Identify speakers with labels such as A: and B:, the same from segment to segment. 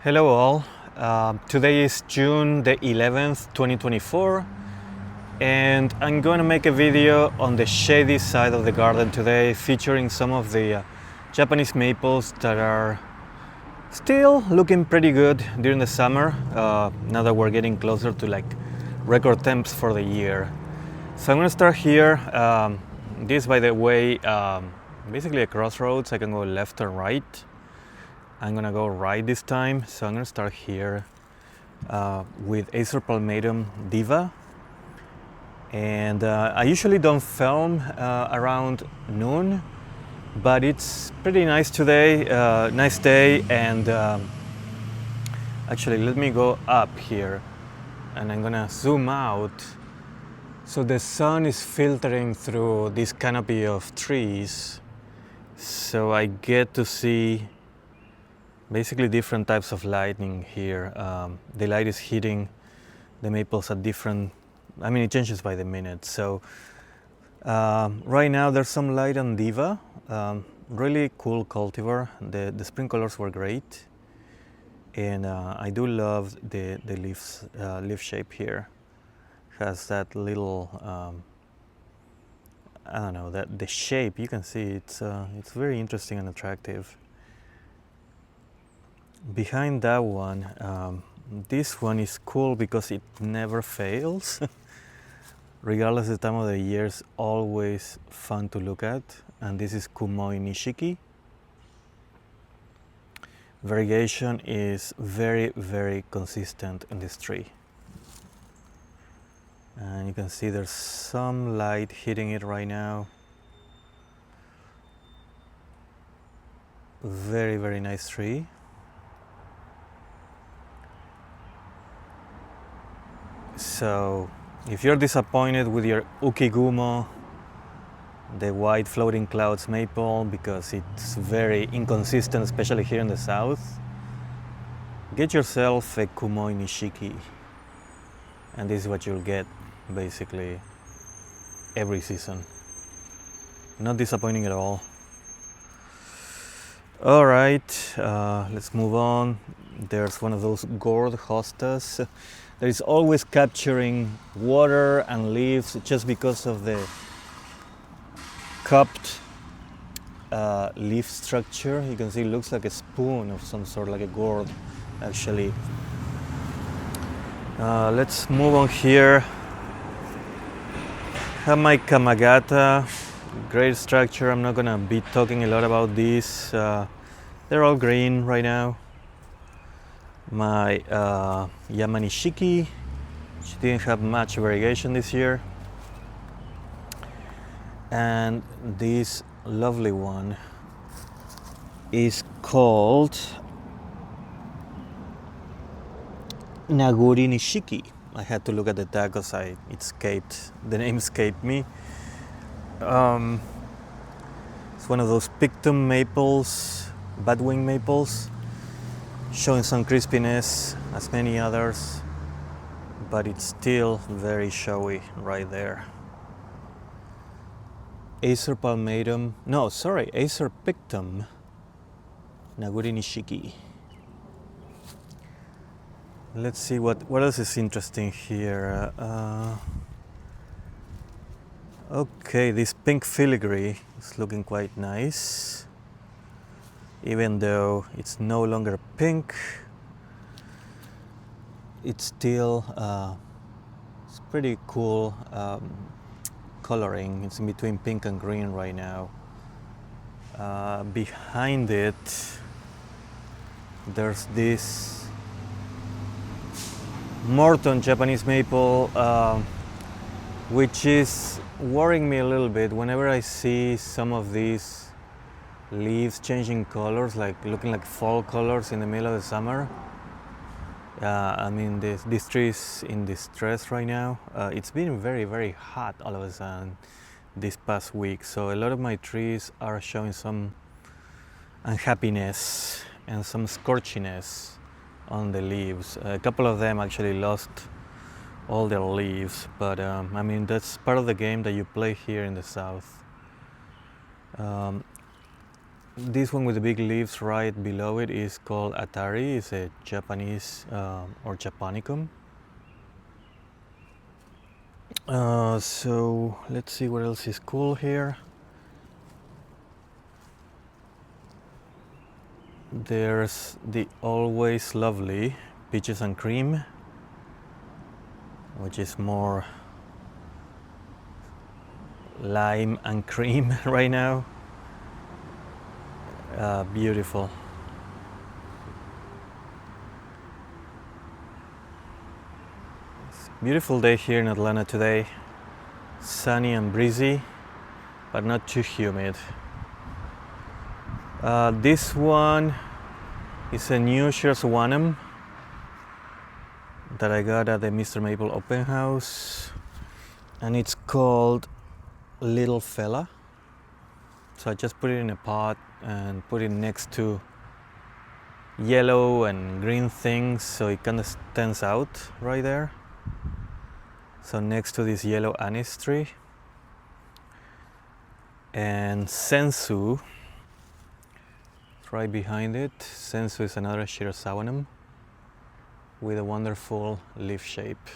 A: Hello all. Today is June the 11th, 2024, and I'm going to make a video on the shady side of the garden today, featuring some of the Japanese maples that are still looking pretty good during the summer, now that we're getting closer to like record temps for the year. So I'm going to start here. This, by the way, basically a crossroads. I can go left or right. I'm gonna go right this time, so I'm gonna start here with Acer Palmatum Diva. And I usually don't film around noon, but it's pretty nice today, nice day. And actually, let me go up here and I'm gonna zoom out. So the sun is filtering through this canopy of trees, so I get to see basically different types of lighting here. The light is hitting the maples at different, it changes by the minute. So right now there's some light on Diva. Really cool cultivar. The spring colors were great. And I do love the leaf shape here. Has that little, I don't know, that the shape, you can see it's very interesting and attractive. Behind that one, this one is cool because it never fails. Regardless of the time of the year, it's always fun to look at. And this is Kumoi Nishiki. Variegation is very, very consistent in this tree. And you can see there's some light hitting it right now. Very, very nice tree. So if you're disappointed with your Ukigumo, the white floating clouds maple, because it's very inconsistent, especially here in the south, get yourself a Kumoi Nishiki, and this is what you'll get basically every season. Not disappointing at all. All right, let's move on. There's one of those gourd hostas that is always capturing water and leaves just because of the cupped leaf structure. You can see it looks like a spoon of some sort, like a gourd actually. Let's move on here. Have my Kamagata, great structure. I'm not gonna be talking a lot about these. They're all green right now. My Yamanishiki, she didn't have much variegation this year. And this lovely one is called Naguri Nishiki. I had to look at the tag because the name escaped me. It's one of those pictum maples, badwing maples, showing some crispiness as many others, but it's still very showy right there. Acer Palmatum, Acer Pictum, Naguri Nishiki. Let's see what else is interesting here. Okay, this pink filigree is looking quite nice. Even though it's no longer pink, it's still it's pretty cool coloring. It's in between pink and green right now. Behind it, there's this Morton Japanese maple, which is worrying me a little bit. Whenever I see some of these leaves changing colors, like looking like fall colors in the middle of the summer. This tree is in distress right now. It's been very, very hot all of a sudden this past week, so a lot of my trees are showing some unhappiness and some scorchiness on the leaves. A couple of them actually lost all their leaves, but that's part of the game that you play here in the south. This one with the big leaves right below it is called Atari. It's a Japanese or Japonicum. So let's see what else is cool here. There's the always lovely Peaches and Cream, which is more lime and cream right now. Beautiful. It's a beautiful day here in Atlanta today. Sunny and breezy, but not too humid. This one is a new Shersuanum that I got at the Mr. Maple open house, and it's called Little Fella. So I just put it in a pot and put it next to yellow and green things, so it kind of stands out right there. So next to this yellow anise tree. And Sensu, right behind it. Sensu is another Shirasawanum with a wonderful leaf shape.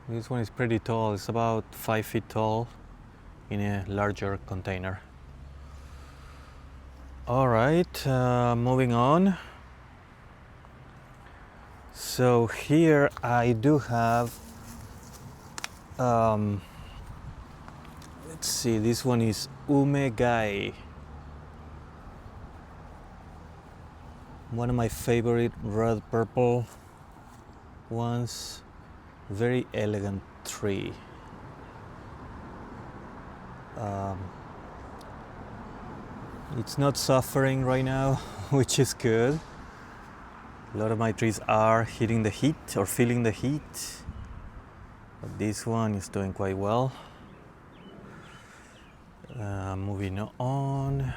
A: This one is pretty tall. It's about 5 feet tall in a larger container. All right, moving on. So here I do have, let's see, this one is Umegai. One of my favorite red purple ones. Very elegant tree. It's not suffering right now, which is good. A lot of my trees are hitting the heat or feeling the heat, but this one is doing quite well. Moving on.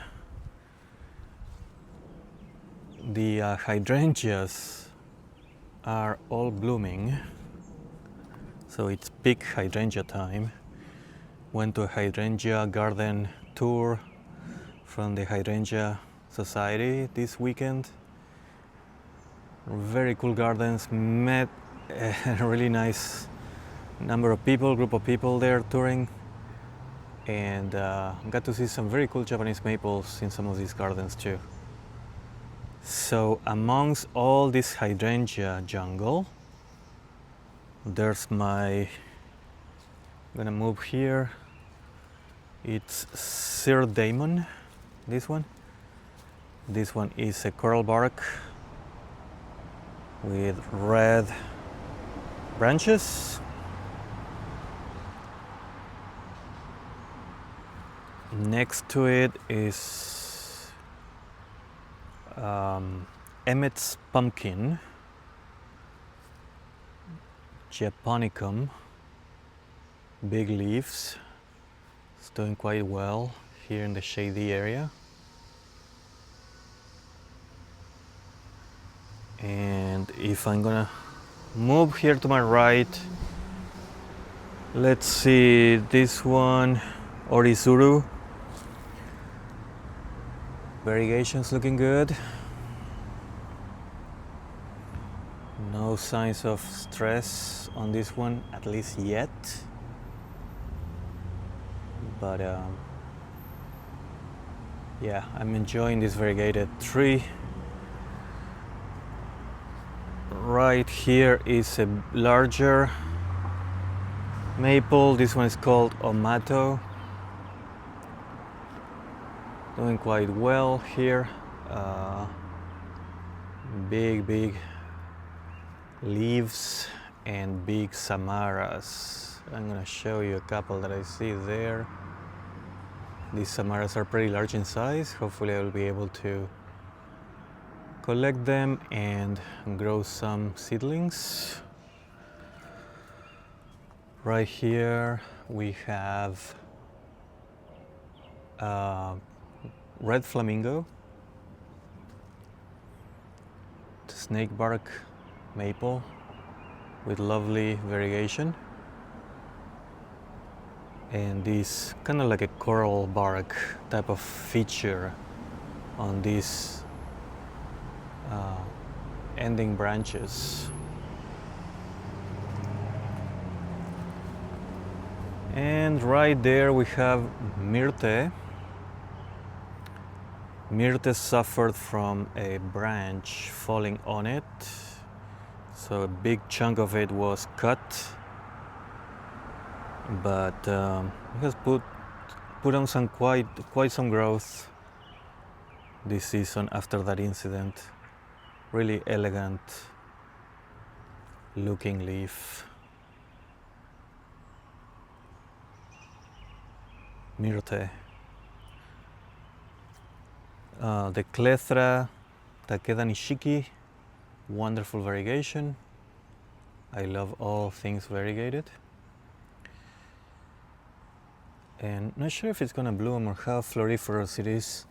A: The hydrangeas are all blooming, so it's peak hydrangea time. Went to a hydrangea garden tour from the Hydrangea Society this weekend. Very cool gardens. Met a really nice group of people there touring, and got to see some very cool Japanese maples in some of these gardens too. So amongst all this hydrangea jungle, there's I'm gonna move here. It's Sir Damon, this one. This one is a coral bark with red branches. Next to it is Emmett's pumpkin, Japonicum, big leaves. It's doing quite well here in the shady area. And if I'm gonna move here to my right, let's see this one, Orizuru. Variegation's looking good. No signs of stress on this one, at least yet. But yeah, I'm enjoying this variegated tree. Right here is a larger maple. This one is called Omato. Doing quite well here. Big leaves and big samaras. I'm gonna show you a couple that I see there. These samaras are pretty large in size. Hopefully I will be able to collect them and grow some seedlings. Right here we have red flamingo, snake bark maple with lovely variegation. and this kind of like a coral bark type of feature on these ending branches. And right there we have myrte. Myrte suffered from a branch falling on it, so a big chunk of it was cut, but it has put on some quite some growth this season after that incident. Really elegant looking leaf. Myrte. The Clethra Takeda Nishiki, wonderful variegation. I love all things variegated. And not sure if it's gonna bloom or how floriferous it is,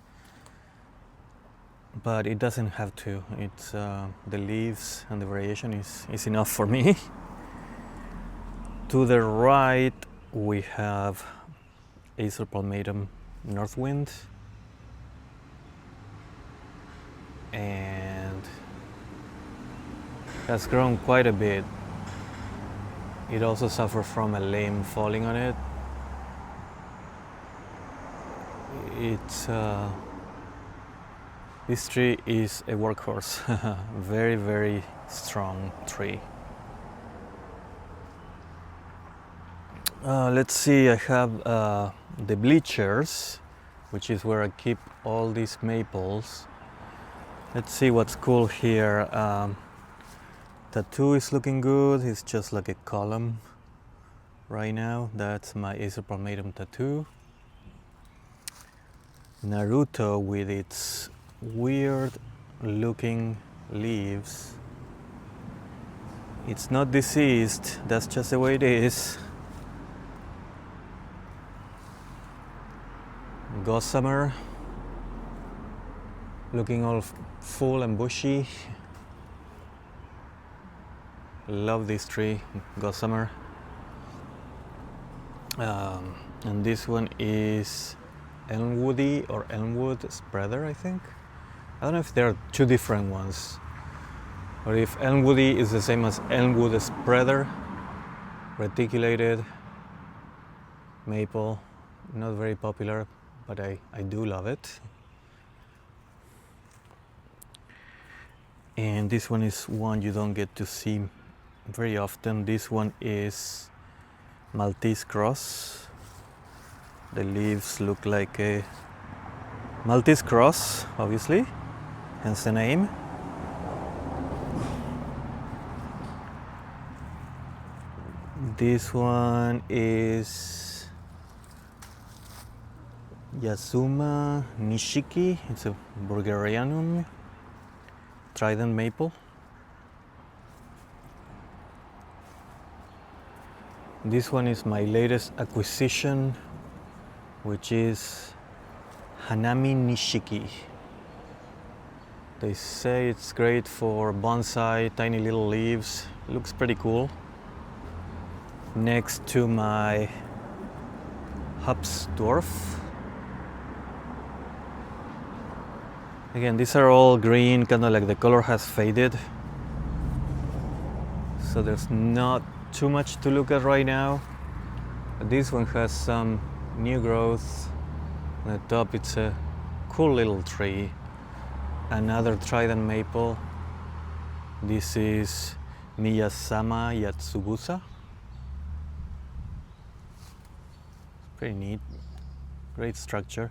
A: but it doesn't have to. It's the leaves and the variation is enough for me. To the right we have Acer palmatum Northwind, and has grown quite a bit. It also suffered from a limb falling on it. It's this tree is a workhorse. Very, very strong tree. Let's see, I have the bleachers, which is where I keep all these maples. Let's see what's cool here. Tattoo is looking good. It's just like a column right now. That's my Acer palmatum tattoo. Naruto with its weird looking leaves. It's not diseased, that's just the way it is. Gossamer, looking all full and bushy. Love this tree, Gossamer. And this one is Elmwoody or Elmwood spreader, I think. I don't know if there are two different ones, or if Elmwoody is the same as Elmwood spreader, reticulated maple. Not very popular, but I do love it. And this one is one you don't get to see very often. This one is Maltese cross. The leaves look like a Maltese cross, obviously, hence the name. This one is Yasuma Nishiki. It's a Bulgarianum trident maple. This one is my latest acquisition, which is Hanami Nishiki. They say it's great for bonsai, tiny little leaves. Looks pretty cool. Next to my Hapsdorf. Again, these are all green, kind of like the color has faded. So there's not too much to look at right now. But this one has some new growth. On the top it's a cool little tree. Another trident maple. This is Miyasama Yatsubusa. Pretty neat, great structure.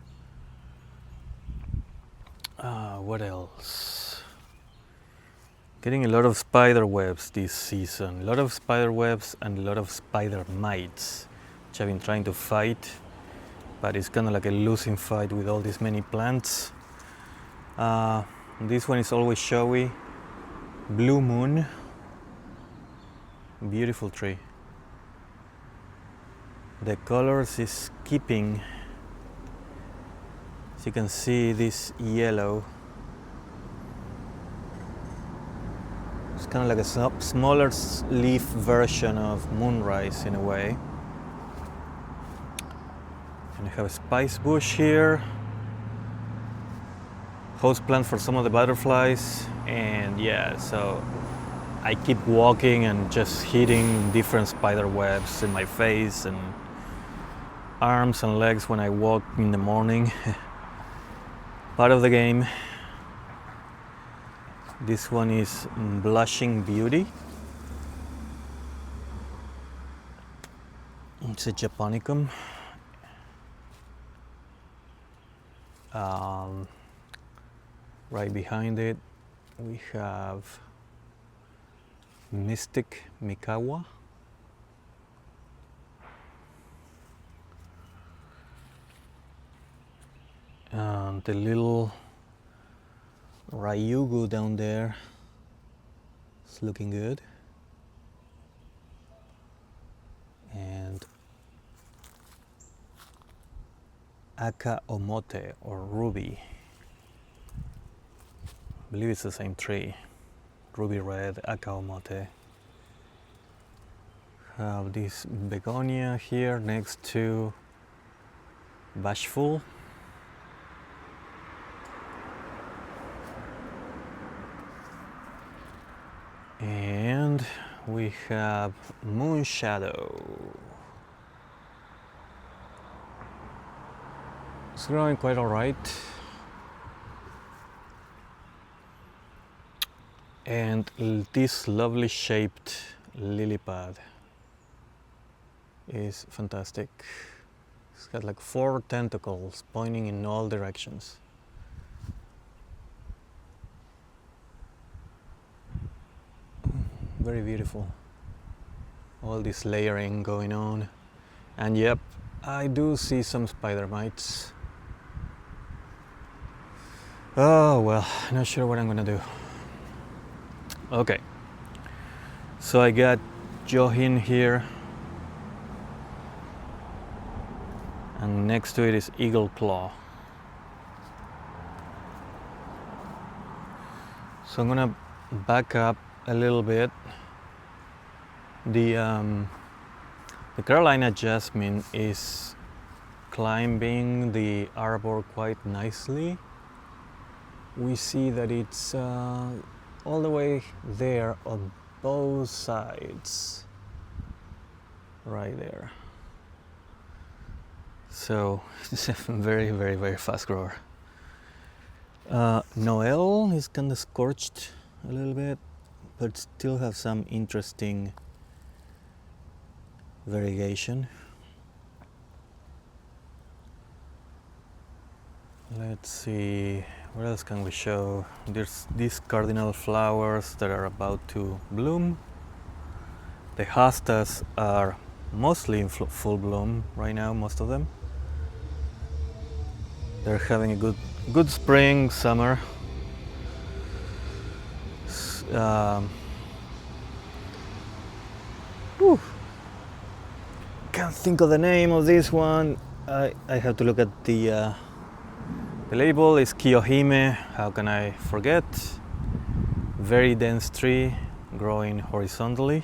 A: What else? Getting a lot of spider webs this season. A lot of spider webs and a lot of spider mites, which I've been trying to fight, but it's kind of like a losing fight with all these many plants. This one is always showy. Blue Moon. Beautiful tree. The colors is keeping. As you can see, this yellow. It's kind of like a smaller leaf version of Moonrise in a way. I have a spice bush here, host plant for some of the butterflies, and yeah, so I keep walking and just hitting different spider webs in my face and arms and legs when I walk in the morning. Part of the game. This one is Blushing Beauty. It's a Japonicum. Right behind it we have Mystic Mikawa. And the little Ryugu down there is looking good. And Aka Omote, or Ruby. I believe it's the same tree. Ruby red, Aka Omote. Have this begonia here next to Bashful. And we have Moon Shadow. It's growing quite alright. And this lovely shaped lily pad is fantastic. It's got like 4 tentacles pointing in all directions. Very beautiful. All this layering going on. And yep, I do see some spider mites. Oh well, not sure what I'm gonna do. Okay, so I got Johin here, and next to it is Eagle Claw. So I'm gonna back up a little bit. The Carolina Jasmine is climbing the Arbor quite nicely. We see that it's all the way there on both sides, right there. So it's a very, very, very fast grower. Noel is kind of scorched a little bit, but still have some interesting variegation. Let's see, what else can we show? There's these cardinal flowers that are about to bloom. The hostas are mostly in full bloom right now, most of them. They're having a good spring, summer. Can't think of the name of this one. I have to look at the label. Is Kiyohime. How can I forget? Very dense tree, growing horizontally,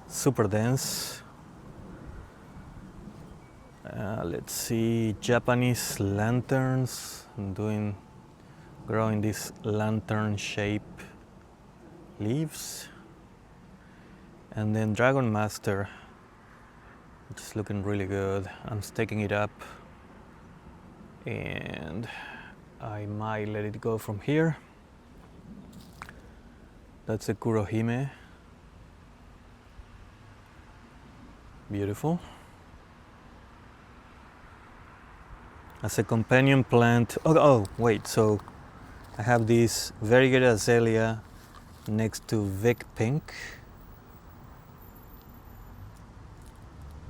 A: super dense. Let's see, Japanese lanterns, growing these lantern shape leaves. And then Dragon Master, it's looking really good. I'm staking it up and I might let it go from here. That's a Kurohime. Beautiful. As a companion plant, oh wait, so I have this variegated azalea next to Vic Pink.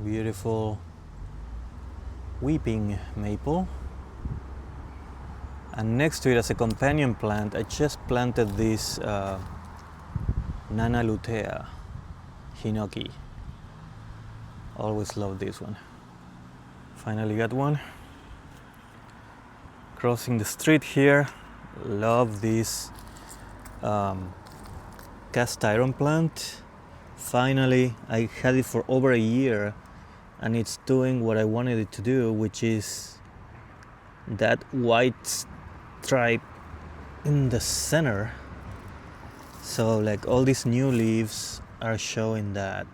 A: Beautiful weeping maple. And next to it, as a companion plant, I just planted this Nana lutea hinoki. Always loved this one. Finally got one. Crossing the street here, love this cast iron plant. Finally, I had it for over a year and it's doing what I wanted it to do, which is that white stripe in the center. So like all these new leaves are showing that.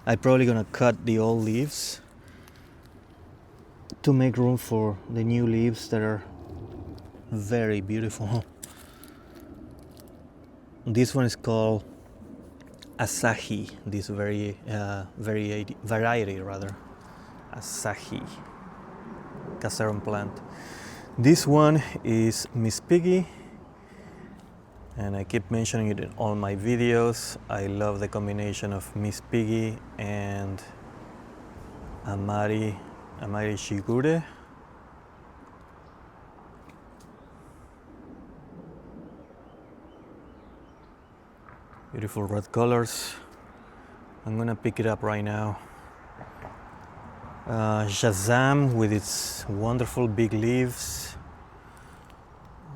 A: I'm probably gonna cut the old leaves to make room for the new leaves that are very beautiful. This one is called Asahi, this variety rather. Asahi, Casarum plant. This one is Miss Piggy, and I keep mentioning it in all my videos. I love the combination of Miss Piggy and Amari Shigure. Beautiful red colors. I'm gonna pick it up right now. Shazam with its wonderful big leaves.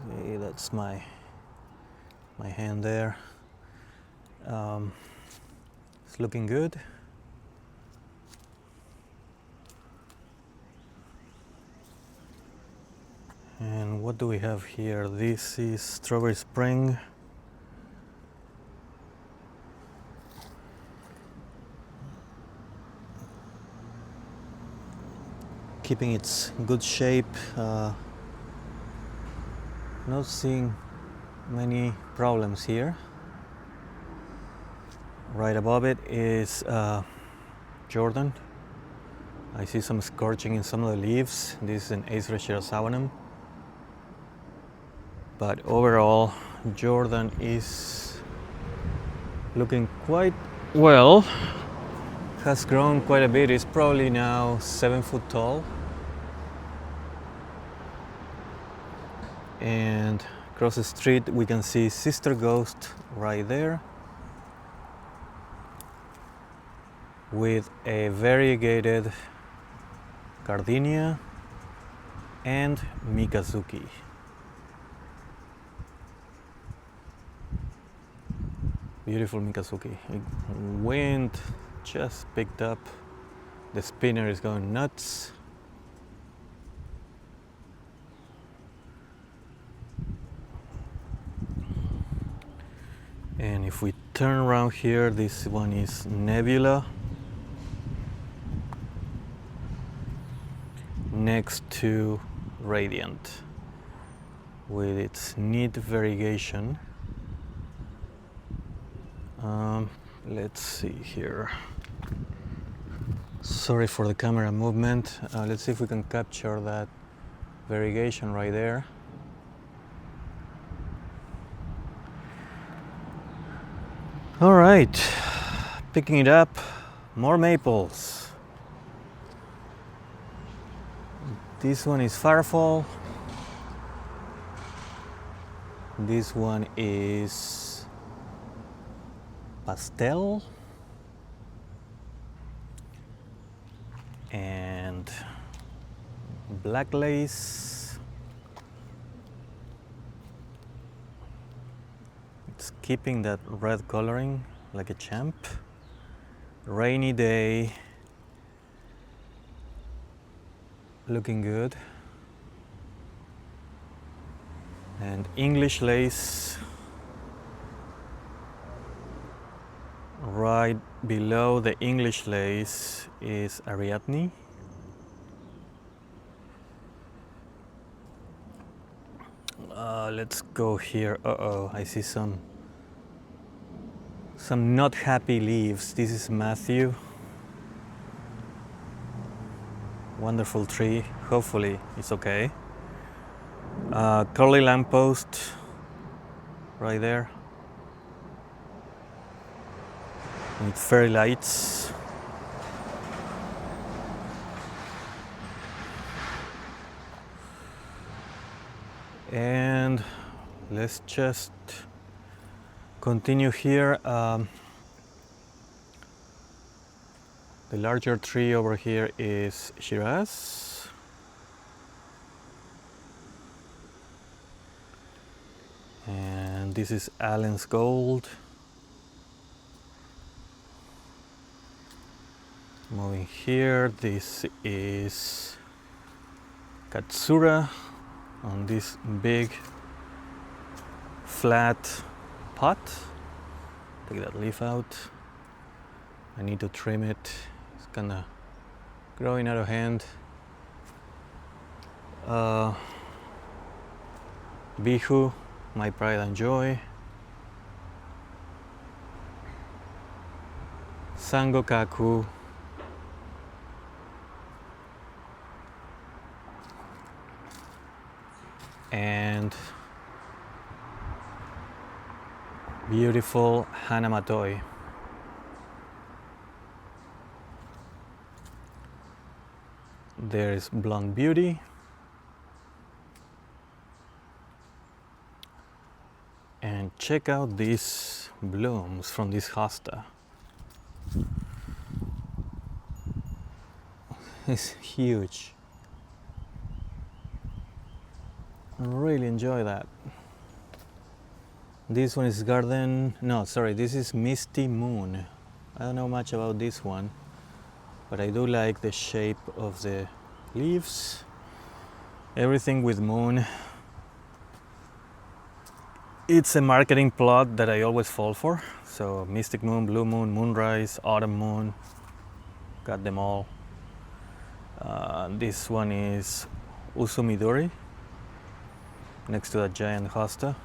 A: Okay, that's my hand there. It's looking good. And what do we have here? This is Strawberry Spring. Keeping its good shape. Not seeing many problems here. Right above it is Jordan. I see some scorching in some of the leaves. This is an Acer Shirasawanum. But overall, Jordan is looking quite well. Has grown quite a bit. It's probably now 7 foot tall. And across the street we can see Sister Ghost right there with a variegated gardenia and Mikazuki. Beautiful Mikazuki. Wind just picked up. The spinner is going nuts. And if we turn around here, this one is Nebula. Next to Radiant with its neat variegation. Let's see here. Sorry for the camera movement. Let's see if we can capture that variegation right there. All right, picking it up, more maples. This one is Firefall. This one is Pastel. And Black Lace. It's keeping that red coloring like a champ. Rainy Day. Looking good. And English Lace. Right below the English Lace is Ariadne. Let's go here. Uh-oh, I see some not happy leaves. This is Matthew. Wonderful tree. Hopefully it's okay. Curly lamppost right there. With fairy lights. And let's just continue here. The larger tree over here is Shiraz. And this is Allen's Gold. Moving here, this is Katsura on this big flat pot. Take that leaf out. I need to trim it. It's kinda growing out of hand. Bihu, my pride and joy. Sangokaku. And beautiful Hanamatoi. There's Blonde Beauty. And check out these blooms from this hosta. It's huge. I really enjoy that. This one is this is Misty Moon. I don't know much about this one, but I do like the shape of the leaves. Everything with moon. It's a marketing plot that I always fall for. So Mystic Moon, Blue Moon, Moonrise, Autumn Moon, got them all. This one is Usumidori, next to a giant hosta.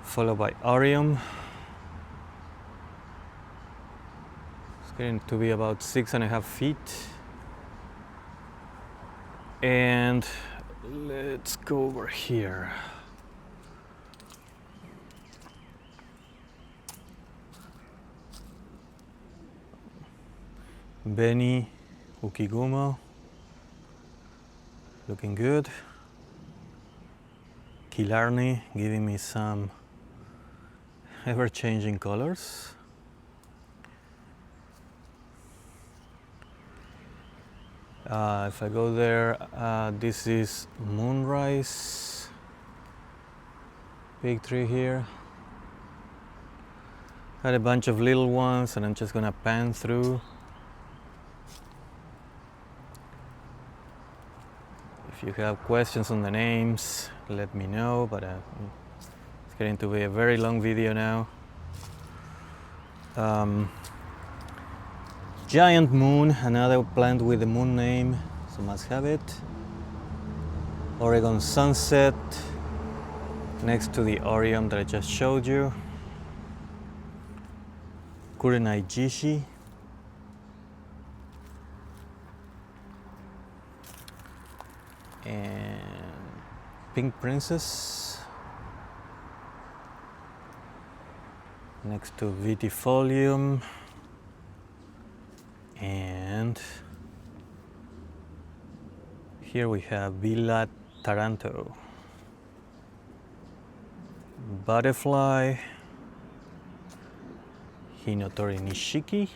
A: Followed by Arium. It's getting to be about 6.5 feet. And let's go over here. Beni Ukigumo, looking good. Killarney giving me some ever-changing colors. If I go there, this is Moonrise, big tree here. Got a bunch of little ones and I'm just gonna pan through. If you have questions on the names, let me know, but it's getting to be a very long video now. Giant Moon, another plant with the moon name, so must have it. Oregon Sunset, next to the Orium that I just showed you. Kurenai Jishi. And Pink Princess, next to Vitifolium, and here we have Villa Taranto, Butterfly, Hinotori Nishiki,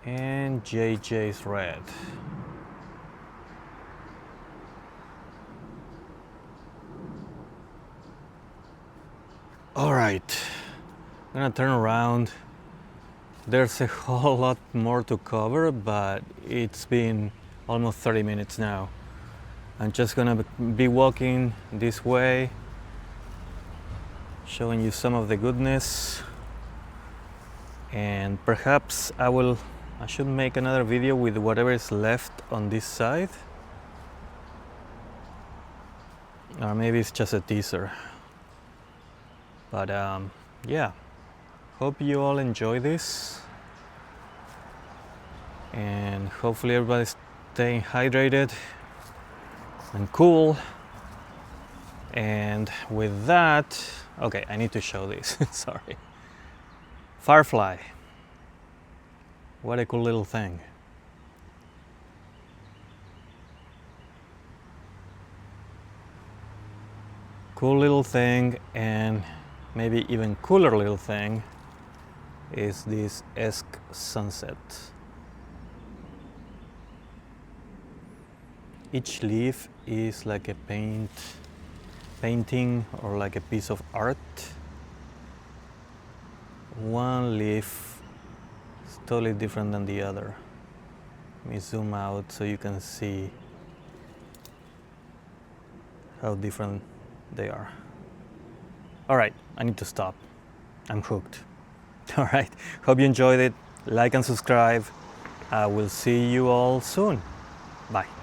A: and JJ's Red. All right, I'm gonna turn around. There's a whole lot more to cover, but it's been almost 30 minutes now. I'm just gonna be walking this way, showing you some of the goodness, and perhaps I should make another video with whatever is left on this side, or maybe it's just a teaser. But yeah, hope you all enjoy this, and hopefully everybody's staying hydrated and cool. And with that, okay, I need to show this. Sorry. Firefly. What a cool little thing. Cool little thing, and maybe even cooler little thing is this Esk Sunset. Each leaf is like a painting or like a piece of art. one leaf is totally different than the other. Let me zoom out so you can see how different they are. All right, I need to stop. I'm hooked. All right, hope you enjoyed it. Like and subscribe. I will see you all soon. Bye.